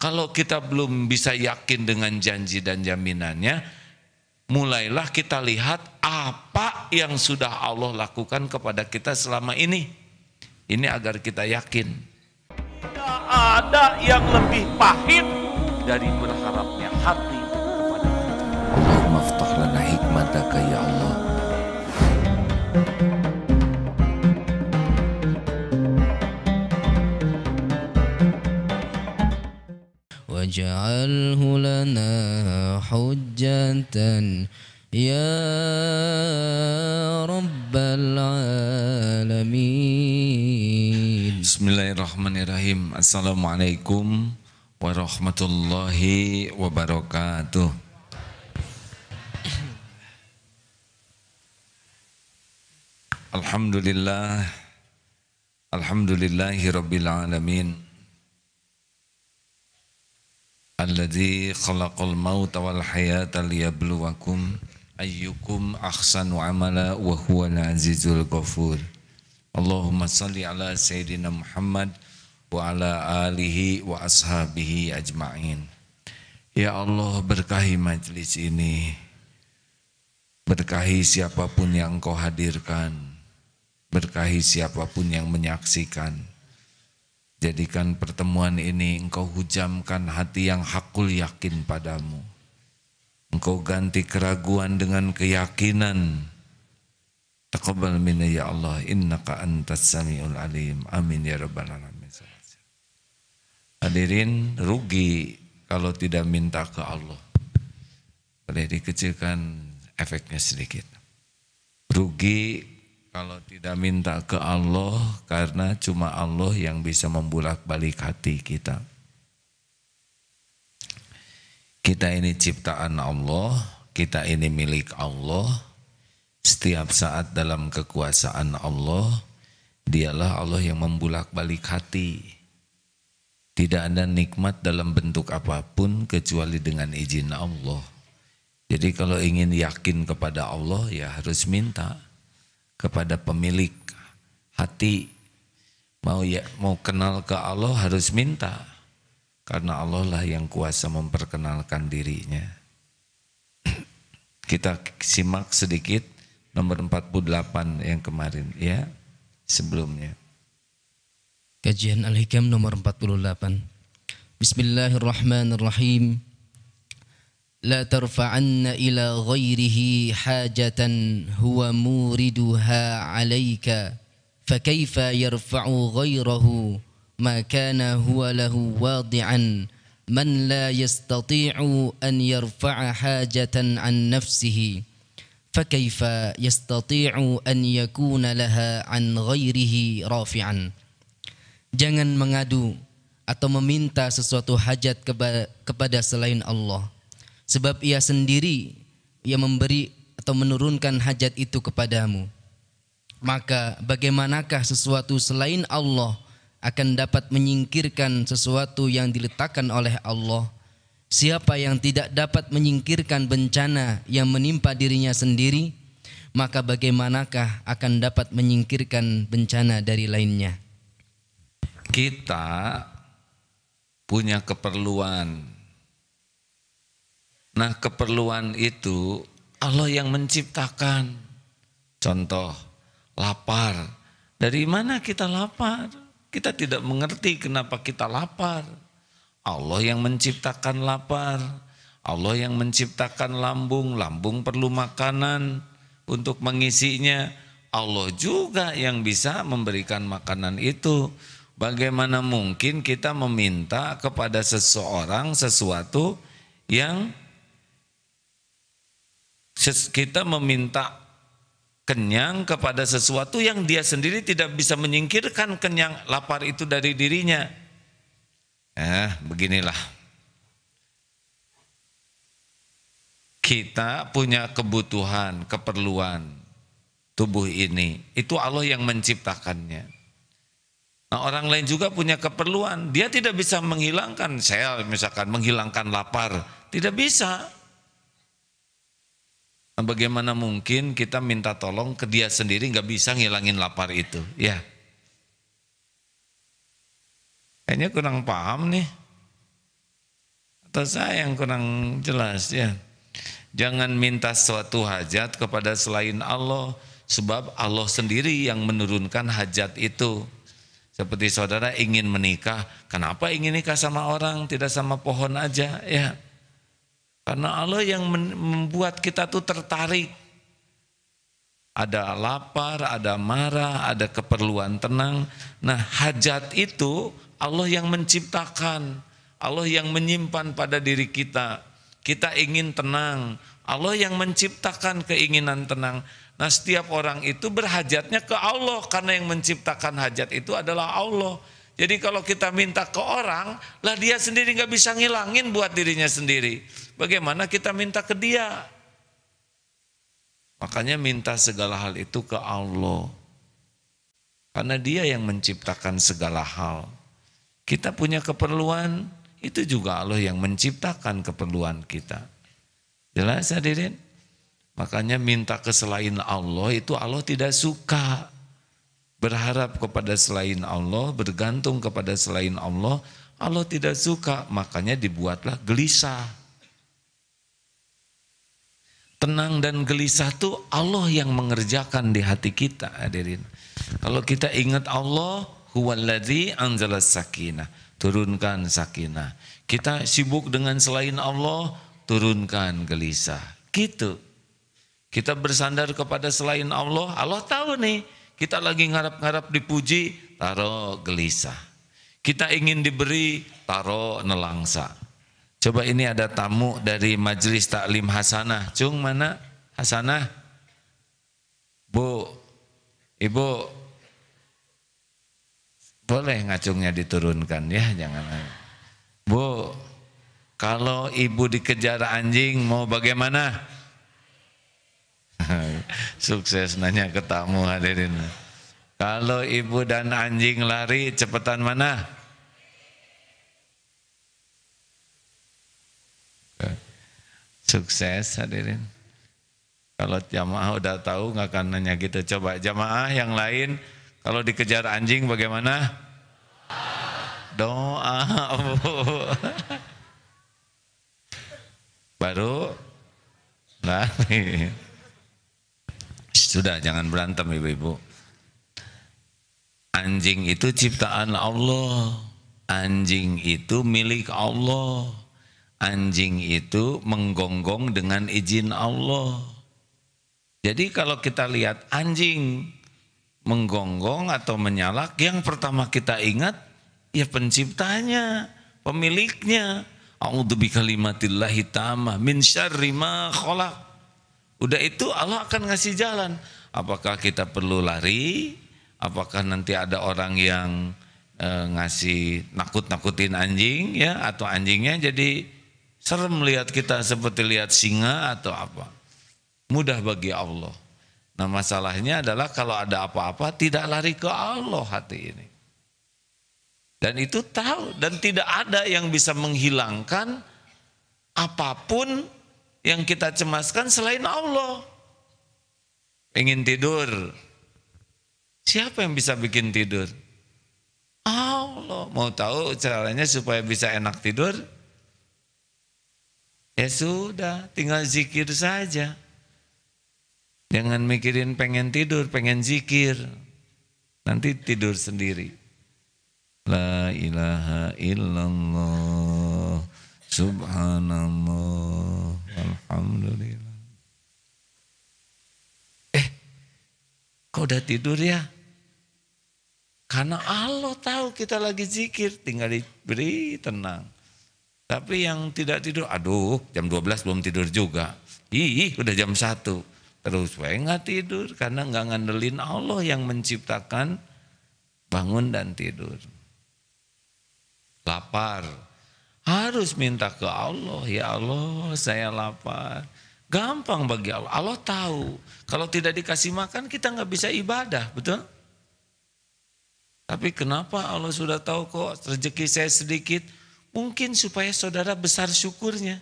Kalau kita belum bisa yakin dengan janji dan jaminannya, mulailah kita lihat apa yang sudah Allah lakukan kepada kita selama ini. Ini agar kita yakin. Tidak ada yang lebih pahit dari berharapnya hati kepada Allah. Allahumma aftah lana hikmataka ya Allah. Waj'alhu lana hujjatan ya rabbal alamin. Bismillahirrahmanirrahim. Assalamualaikum warahmatullahi wabarakatuh. Alhamdulillah, alhamdulillahi rabbil alamin. Alladzi khalaqal mauta wal hayata liyabluwakum ayyukum ahsanu amala wa huwal azizul ghafur. Allahumma salli ala sayyidina Muhammad wa ala alihi wa ashabihi ajma'in. Ya Allah, berkahi majlis ini, berkahi siapapun yang Engkau hadirkan, berkahi siapapun yang menyaksikan. Jadikan pertemuan ini Engkau hujamkan hati yang hakul yakin padamu. Engkau ganti keraguan dengan keyakinan. Taqabbal minna ya Allah, innaka antas samiul alim. Amin ya rabbal alamin. Hadirin, rugi kalau tidak minta ke Allah. Boleh dikecilkan efeknya sedikit. Rugi kalau tidak minta ke Allah, karena cuma Allah yang bisa membolak-balik hati kita. Kita ini ciptaan Allah, kita ini milik Allah. Setiap saat dalam kekuasaan Allah, dialah Allah yang membolak-balik hati. Tidak ada nikmat dalam bentuk apapun kecuali dengan izin Allah. Jadi kalau ingin yakin kepada Allah, ya harus minta kepada pemilik hati. Mau kenal ke Allah harus minta, karena Allah lah yang kuasa memperkenalkan dirinya. Kita simak sedikit nomor 48 yang kemarin ya, sebelumnya. Kajian Al-Hikam nomor 48. Bismillahirrahmanirrahim. La tarfa'anna ila ghairihi hajatan huwa muriduha alayka fakaifa yarfa'u ghairahu ma kana huwa lahu wadi'an man la yastati'u an yarfa'a hajatan an nafsihi fakaifa yastati'u an yakuna laha an ghairihi rafi'an. Jangan mengadu atau meminta sesuatu hajat kepada selain Allah, sebab ia sendiri yang memberi atau menurunkan hajat itu kepadamu. Maka bagaimanakah sesuatu selain Allah akan dapat menyingkirkan sesuatu yang diletakkan oleh Allah? Siapa yang tidak dapat menyingkirkan bencana yang menimpa dirinya sendiri, maka bagaimanakah akan dapat menyingkirkan bencana dari lainnya? Kita punya keperluan. Nah, keperluan itu Allah yang menciptakan. Contoh, lapar. Dari mana kita lapar? Kita tidak mengerti kenapa kita lapar. Allah yang menciptakan lapar. Allah yang menciptakan lambung. Lambung perlu makanan untuk mengisinya. Allah juga yang bisa memberikan makanan itu. Bagaimana mungkin kita meminta kepada seseorang sesuatu yang kita meminta kenyang kepada sesuatu yang dia sendiri tidak bisa menyingkirkan kenyang lapar itu dari dirinya. Beginilah. Kita punya kebutuhan, keperluan tubuh ini. Itu Allah yang menciptakannya. Nah, orang lain juga punya keperluan. Dia tidak bisa menghilangkan, saya misalkan menghilangkan lapar. Tidak bisa. Nah, bagaimana mungkin kita minta tolong ke dia sendiri nggak bisa ngilangin lapar itu? Ya. Kayaknya kurang paham nih. Atau saya yang kurang jelas ya. Jangan minta suatu hajat kepada selain Allah, sebab Allah sendiri yang menurunkan hajat itu. Seperti saudara ingin menikah, kenapa ingin nikah sama orang, tidak sama pohon aja ya? Karena Allah yang membuat kita tuh tertarik. Ada lapar, ada marah, ada keperluan tenang. Nah, hajat itu Allah yang menciptakan, Allah yang menyimpan pada diri kita. Kita ingin tenang, Allah yang menciptakan keinginan tenang. Nah, setiap orang itu berhajatnya ke Allah karena yang menciptakan hajat itu adalah Allah. Jadi kalau kita minta ke orang, lah dia sendiri nggak bisa ngilangin buat dirinya sendiri. Bagaimana kita minta ke dia? Makanya minta segala hal itu ke Allah. Karena dia yang menciptakan segala hal. Kita punya keperluan, itu juga Allah yang menciptakan keperluan kita. Jelas hadirin? Makanya minta ke selain Allah itu Allah tidak suka. Berharap kepada selain Allah, bergantung kepada selain Allah, Allah tidak suka. Makanya dibuatlah gelisah. Tenang dan gelisah itu Allah yang mengerjakan di hati kita, hadirin. Kalau kita ingat Allah, huwallazi anzalas sakinah, turunkan sakinah. Kita sibuk dengan selain Allah, turunkan gelisah. Gitu. Kita bersandar kepada selain Allah, Allah tahu nih, kita lagi ngarap-ngarap dipuji, taruh gelisah. Kita ingin diberi, taruh nelangsa. Coba ini ada tamu dari Majelis Taklim Hasanah. Cung mana? Hasanah? Bu, Ibu, boleh ngacungnya diturunkan ya, jangan. Bu, kalau ibu dikejar anjing mau bagaimana? Sukses nanya ke tamu hadirin. Kalau ibu dan anjing lari cepetan mana? Sukses hadirin. Kalau jamaah udah tahu nggak akan nanya gitu. Coba jamaah yang lain kalau dikejar anjing bagaimana? Doa. Baru lari. Sudah, jangan berantem ibu-ibu. Anjing itu ciptaan Allah. Anjing itu milik Allah. Anjing itu menggonggong dengan izin Allah. Jadi kalau kita lihat anjing menggonggong atau menyalak, yang pertama kita ingat ya penciptanya, pemiliknya. A'udzu bikalimatillahi tammah min syarri ma khalaq. Udah itu Allah akan ngasih jalan. Apakah kita perlu lari? Apakah nanti ada orang yang ngasih nakut-nakutin anjing ya, atau anjingnya jadi serem lihat kita seperti lihat singa atau apa. Mudah bagi Allah. Nah, masalahnya adalah kalau ada apa-apa tidak lari ke Allah hati ini. Dan itu tahu, dan tidak ada yang bisa menghilangkan apapun yang kita cemaskan selain Allah. Pengen tidur, siapa yang bisa bikin tidur? Allah. Mau tahu caranya supaya bisa enak tidur? Ya sudah, tinggal zikir saja. Jangan mikirin pengen tidur, pengen zikir. Nanti tidur sendiri. La ilaha illallah, subhanallah, alhamdulillah. Kok udah tidur ya? Karena Allah tahu kita lagi zikir, tinggal diberi tenang. Tapi yang tidak tidur, aduh jam 12 belum tidur juga. Udah jam 1. Terus nggak tidur karena nggak ngandelin Allah yang menciptakan bangun dan tidur. Lapar, harus minta ke Allah, ya Allah saya lapar. Gampang bagi Allah, Allah tahu. Kalau tidak dikasih makan kita nggak bisa ibadah, betul? Tapi kenapa Allah sudah tahu kok rezeki saya sedikit? Mungkin supaya saudara besar syukurnya.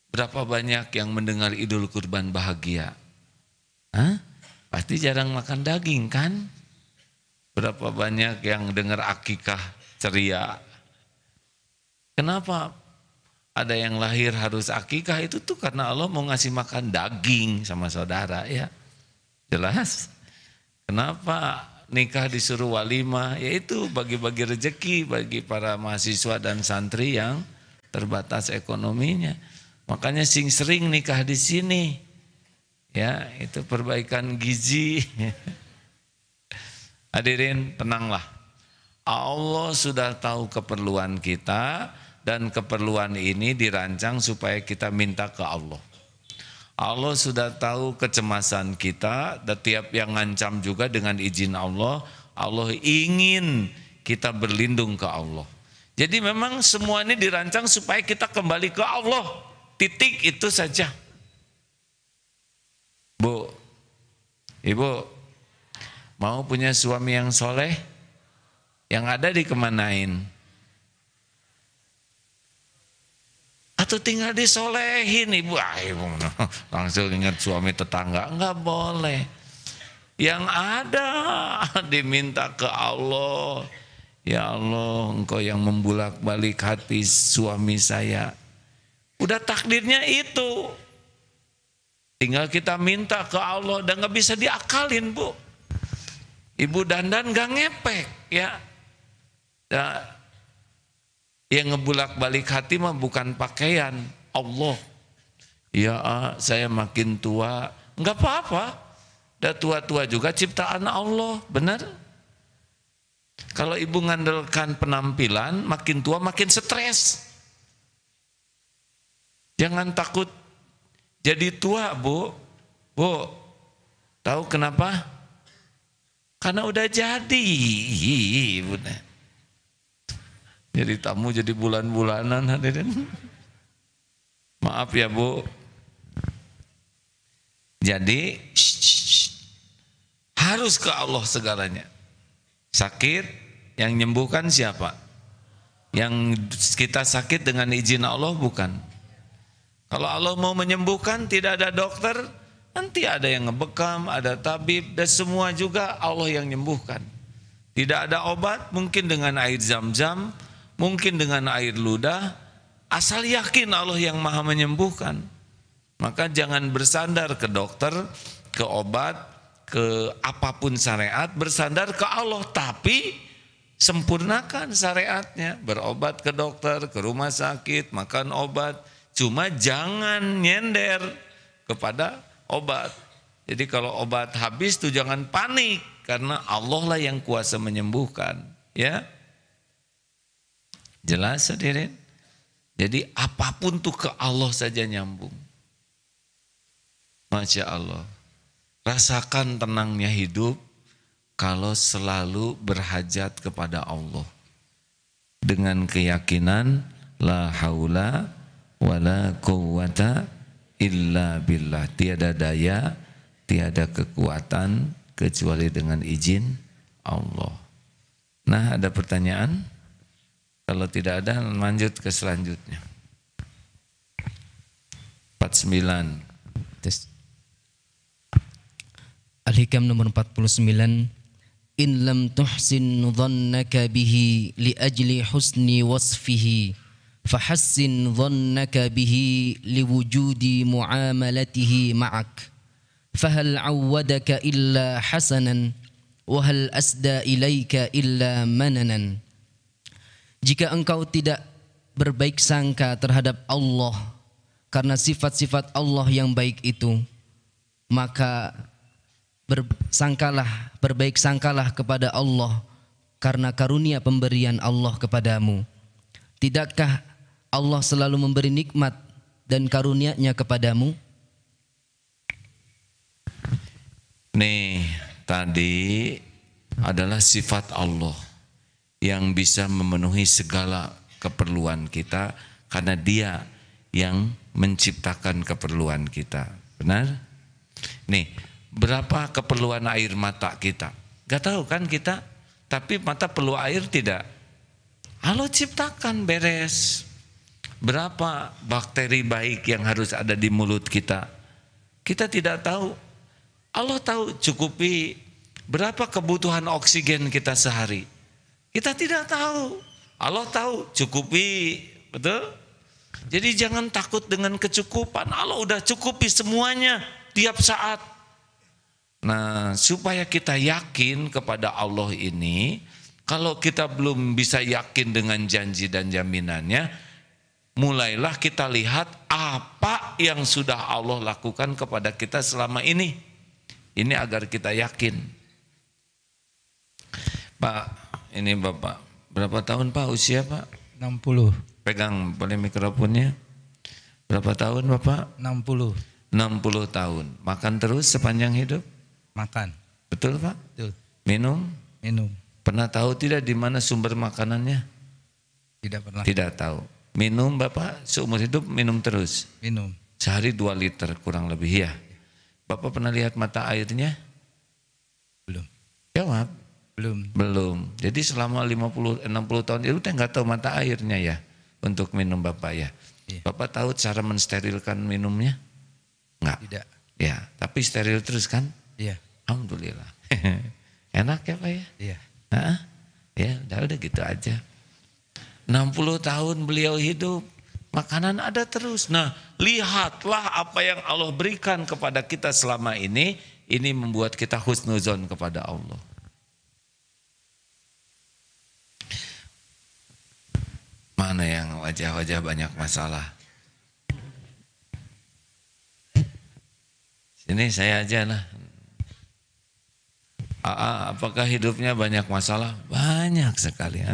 Berapa banyak yang mendengar Idul Kurban bahagia? Pasti jarang makan daging kan? Berapa banyak yang dengar akikah ceria? Kenapa? ada yang lahir harus akikah, itu tuh karena Allah mau ngasih makan daging sama saudara ya. Jelas. Kenapa nikah disuruh walimah? Yaitu bagi-bagi rezeki bagi para mahasiswa dan santri yang terbatas ekonominya. Makanya sering nikah di sini. Ya, itu perbaikan gizi. Hadirin, tenanglah. Allah sudah tahu keperluan kita. Dan keperluan ini dirancang supaya kita minta ke Allah. Allah sudah tahu kecemasan kita, dan tiap yang ngancam juga dengan izin Allah. Allah ingin kita berlindung ke Allah. Jadi memang semua ini dirancang supaya kita kembali ke Allah. Titik itu saja. Bu, ibu, mau punya suami yang soleh? Yang ada dikemanain? Atau tinggal disolehin ibu, ibu langsung ingat suami tetangga, enggak boleh. Yang ada diminta ke Allah, ya Allah engkau yang membulak-balik hati suami saya. Udah takdirnya itu, tinggal kita minta ke Allah dan nggak bisa diakalin bu. Ibu dandan nggak ngepek ya. Yang ngebulak-balik hati mah bukan pakaian, Allah. Ya saya makin tua, enggak apa-apa. Dah tua-tua juga ciptaan Allah, benar? Kalau ibu ngandalkan penampilan, makin tua makin stres. Jangan takut jadi tua, Bu. Bu, tahu kenapa? Karena udah jadi. Benar. Jadi tamu jadi bulan-bulanan hadirin. Maaf ya Bu. Jadi harus ke Allah segalanya. Sakit yang menyembuhkan siapa? Yang kita sakit dengan izin Allah bukan. Kalau Allah mau menyembuhkan tidak ada dokter, nanti ada yang ngebekam, ada tabib, dan semua juga Allah yang menyembuhkan. Tidak ada obat, mungkin dengan air zam-zam, mungkin dengan air ludah, asal yakin Allah yang maha menyembuhkan. Maka jangan bersandar ke dokter, ke obat, ke apapun syariat, bersandar ke Allah. Tapi sempurnakan syariatnya, berobat ke dokter, ke rumah sakit, makan obat. Cuma jangan nyender kepada obat. Jadi kalau obat habis tuh jangan panik, karena Allah lah yang kuasa menyembuhkan. Ya. Jelas hadirin? Jadi apapun tuh ke Allah saja nyambung. Masya Allah. Rasakan tenangnya hidup kalau selalu berhajat kepada Allah. Dengan keyakinan la haula wala quwwata illa billah. Tiada daya, tiada kekuatan kecuali dengan izin Allah. Nah, ada pertanyaan? Kalau tidak ada, lanjut ke selanjutnya. 49. Al-Hikam nomor 49. In lam tuhsin dhannaka bihi li ajli husni wasfihi fahassin dhannaka bihi li wujudi muamalatihi ma'ak fahal awwadaka illa hasanan wa hal asda ilaika illa mananan. Jika engkau tidak berbaik sangka terhadap Allah karena sifat-sifat Allah yang baik itu, maka berbaik sangkalah kepada Allah karena karunia pemberian Allah kepadamu. Tidakkah Allah selalu memberi nikmat dan karunia-Nya kepadamu? Nih, tadi adalah sifat Allah yang bisa memenuhi segala keperluan kita karena Dia yang menciptakan keperluan kita. Benar? Nih, berapa keperluan air mata kita? Gak tahu kan kita? Tapi mata perlu air tidak? Allah ciptakan beres. Berapa bakteri baik yang harus ada di mulut kita? Kita tidak tahu. Allah tahu cukupi berapa kebutuhan oksigen kita sehari. Kita tidak tahu. Allah tahu cukupi, betul? Jadi jangan takut dengan kecukupan. Allah udah cukupi semuanya tiap saat. Nah, supaya kita yakin kepada Allah ini, kalau kita belum bisa yakin dengan janji dan jaminannya, mulailah kita lihat apa yang sudah Allah lakukan kepada kita selama ini. Ini agar kita yakin. Pak, ini Bapak, berapa tahun Pak usia Pak? 60. Pegang boleh mikrofonnya. Berapa tahun Bapak? 60. 60 tahun. Makan terus sepanjang hidup? Makan. Betul Pak? Betul. Minum? Minum. Pernah tahu tidak di mana sumber makanannya? Tidak pernah. Tidak tahu. Minum Bapak seumur hidup minum terus? Minum. Sehari 2 liter kurang lebih ya? Bapak pernah lihat mata airnya? Belum. Jawab. Belum. Belum. Jadi selama 50-60 tahun itu teh nggak tahu mata airnya ya untuk minum Bapak ya. Iya. Bapak tahu cara mensterilkan minumnya? Enggak. Tidak. Ya, tapi steril terus kan? Iya. Alhamdulillah. Enak ya Pak ya? Iya. Nah, ya udah gitu aja. 60 tahun beliau hidup, makanan ada terus. Nah, lihatlah apa yang Allah berikan kepada kita selama ini membuat kita husnuzon kepada Allah. Mana yang wajah-wajah banyak masalah? Sini saya aja lah. Apakah hidupnya banyak masalah? Banyak sekali.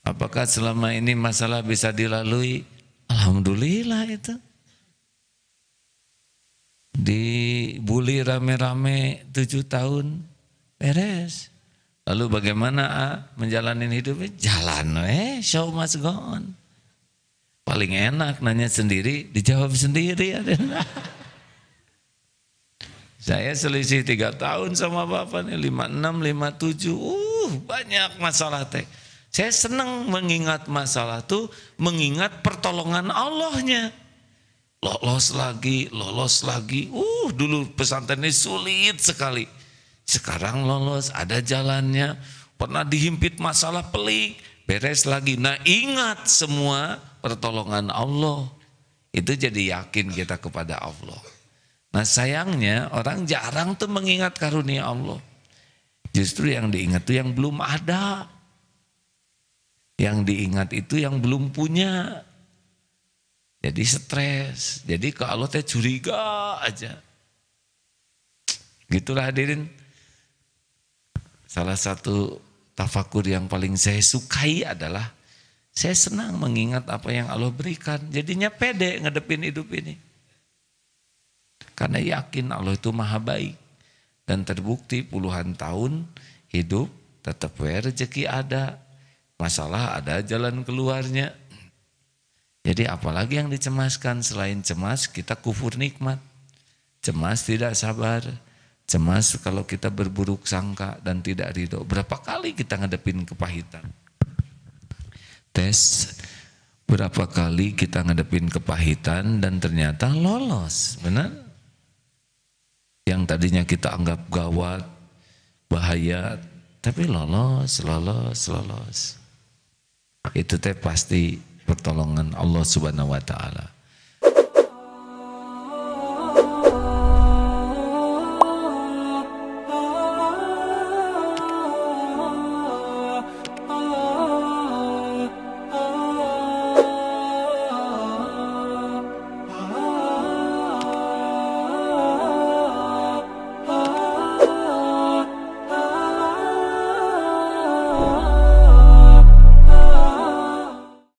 Apakah selama ini masalah bisa dilalui? Alhamdulillah itu. Dibully rame-rame 7 tahun, beres. Lalu bagaimana menjalani hidupnya? Jalan, show must go on. Paling enak nanya sendiri, dijawab sendiri. Saya selisih 3 tahun sama Bapak nih, 56, 57, banyak masalah teh. Saya senang mengingat masalah tuh, mengingat pertolongan Allahnya. Lolos lagi, dulu pesantren ini sulit sekali. Sekarang lolos, ada jalannya, pernah dihimpit masalah pelik, beres lagi. Nah ingat semua pertolongan Allah, itu jadi yakin kita kepada Allah. Nah sayangnya orang jarang tuh mengingat karunia Allah. Justru yang diingat tuh yang belum ada. Yang diingat itu yang belum punya. Jadi stres, jadi ke Allah teh curiga aja. Gitulah hadirin. Salah satu tafakur yang paling saya sukai adalah saya senang mengingat apa yang Allah berikan. Jadinya pede ngadepin hidup ini. Karena yakin Allah itu maha baik. Dan terbukti puluhan tahun hidup tetap rezeki ada. Masalah ada jalan keluarnya. Jadi apalagi yang dicemaskan, selain cemas kita kufur nikmat. Cemas tidak sabar. Cemas kalau kita berburuk sangka dan tidak ridho. Berapa kali kita ngadepin kepahitan? Tes, berapa kali kita ngadepin kepahitan dan ternyata lolos, benar? Yang tadinya kita anggap gawat, bahaya, tapi lolos. Itu teh pasti pertolongan Allah Subhanahu wa taala.